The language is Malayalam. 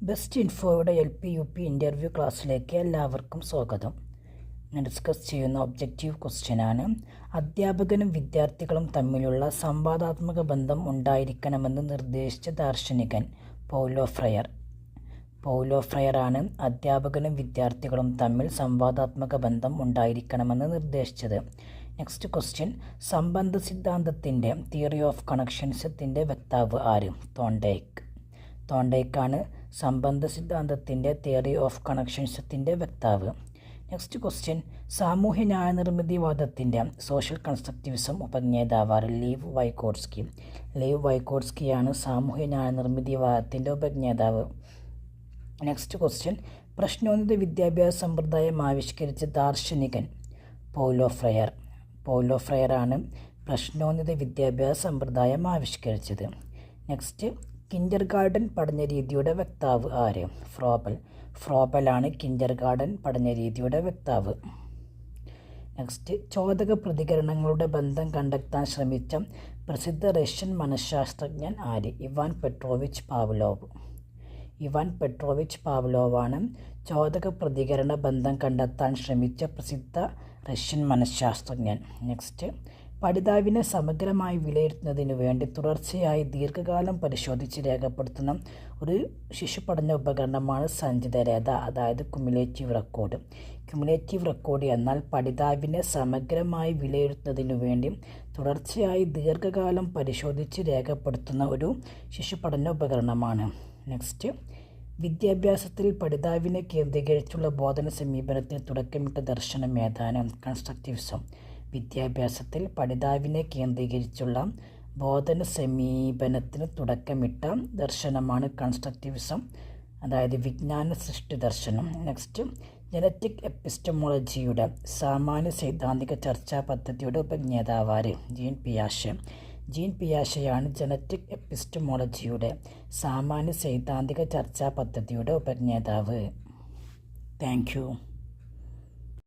ബെസ്റ്റ് ഇൻഫോയുടെ LP-UP ഇൻ്റർവ്യൂ ക്ലാസ്സിലേക്ക് എല്ലാവർക്കും സ്വാഗതം. ഞാൻ ഡിസ്കസ് ചെയ്യുന്ന ഒബ്ജക്റ്റീവ് ക്വസ്റ്റ്യനാണ്: അധ്യാപകനും വിദ്യാർത്ഥികളും തമ്മിലുള്ള സംവാദാത്മക ബന്ധം ഉണ്ടായിരിക്കണമെന്ന് നിർദ്ദേശിച്ച ദാർശനികൻ പൗലോ ഫ്രയർ. പൗലോ ഫ്രയറാണ് അധ്യാപകനും വിദ്യാർത്ഥികളും തമ്മിൽ സംവാദാത്മക ബന്ധം ഉണ്ടായിരിക്കണമെന്ന് നിർദ്ദേശിച്ചത്. നെക്സ്റ്റ് ക്വസ്റ്റ്യൻ: സംബന്ധ സിദ്ധാന്തത്തിൻ്റെ തിയറി ഓഫ് കണക്ഷൻസത്തിൻ്റെ വക്താവ് ആര്? തോണ്ടേക്കാണ് സംബന്ധ സിദ്ധാന്തത്തിൻ്റെ തിയറി ഓഫ് കണക്ഷൻസത്തിൻ്റെ വക്താവ്. നെക്സ്റ്റ് ക്വസ്റ്റ്യൻ: സാമൂഹ്യ ന്യായനിർമ്മിതിവാദത്തിൻ്റെ സോഷ്യൽ കൺസ്ട്രക്റ്റിവിസം ഉപജ്ഞേതാവ് ലീവ് വൈഗോട്സ്കിയാണ് സാമൂഹ്യ ന്യായനിർമ്മിതിവാദത്തിൻ്റെ ഉപജ്ഞേതാവ്. നെക്സ്റ്റ് ക്വസ്റ്റ്യൻ: പ്രശ്നോന്നത വിദ്യാഭ്യാസ സമ്പ്രദായം ആവിഷ്കരിച്ച ദാർശനികൻ പൗലോ ഫ്രയറാണ് പ്രശ്നോന്നത വിദ്യാഭ്യാസ സമ്പ്രദായം ആവിഷ്കരിച്ചത്. നെക്സ്റ്റ്: കിൻഡർഗാർട്ടൻ പഠനരീതിയുടെ വക്താവ് ആര്? ഫ്രോബലാണ് കിൻഡർഗാർട്ടൻ പഠനരീതിയുടെ വക്താവ്. നെക്സ്റ്റ്: ചോദക പ്രതികരണങ്ങളുടെ ബന്ധം കണ്ടെത്താൻ ശ്രമിച്ച പ്രസിദ്ധ റഷ്യൻ മനഃശാസ്ത്രജ്ഞൻ ആര്? ഇവാൻ പെട്രോവിച്ച് പാവ്ലോവാണ് ചോദക പ്രതികരണ ബന്ധം കണ്ടെത്താൻ ശ്രമിച്ച പ്രസിദ്ധ റഷ്യൻ മനഃശാസ്ത്രജ്ഞൻ. നെക്സ്റ്റ്: പഠിതാവിനെ സമഗ്രമായി വിലയിരുത്തുന്നതിനു വേണ്ടി തുടർച്ചയായി ദീർഘകാലം പരിശോധിച്ച് രേഖപ്പെടുത്തുന്ന ഒരു ശിശുപഠന ഉപകരണമാണ് സഞ്ചിതരേഖ, അതായത് ക്യുമുലേറ്റീവ് റെക്കോർഡ് എന്നാൽ പഠിതാവിനെ സമഗ്രമായി വിലയിരുത്തുന്നതിനു വേണ്ടി തുടർച്ചയായി ദീർഘകാലം പരിശോധിച്ച് രേഖപ്പെടുത്തുന്ന ഒരു ശിശുപഠന ഉപകരണമാണ്. നെക്സ്റ്റ്: വിദ്യാഭ്യാസത്തിൽ പഠിതാവിനെ കേന്ദ്രീകരിച്ചുള്ള ബോധന സമീപനത്തിന് തുടക്കമിട്ട ദർശനം ഏതാണ്? കൺസ്ട്രക്റ്റിവിസം. വിദ്യാഭ്യാസത്തിൽ പഠിതാവിനെ കേന്ദ്രീകരിച്ചുള്ള ബോധന സമീപനത്തിന് തുടക്കമിട്ട ദർശനമാണ് കൺസ്ട്രക്റ്റിവിസം, അതായത് വിജ്ഞാന സൃഷ്ടി ദർശനം. നെക്സ്റ്റ്: ജനറ്റിക് എപ്പിസ്റ്റമോളജിയുടെ സാമാന്യ സൈദ്ധാന്തിക ചർച്ചാ പദ്ധതിയുടെ ഉപജ്ഞേതാവ് ജീൻ പിയാഷെയാണ് ജനറ്റിക് എപ്പിസ്റ്റമോളജിയുടെ സാമാന്യ സൈദ്ധാന്തിക ചർച്ചാ പദ്ധതിയുടെ ഉപജ്ഞേതാവ്. Thank you.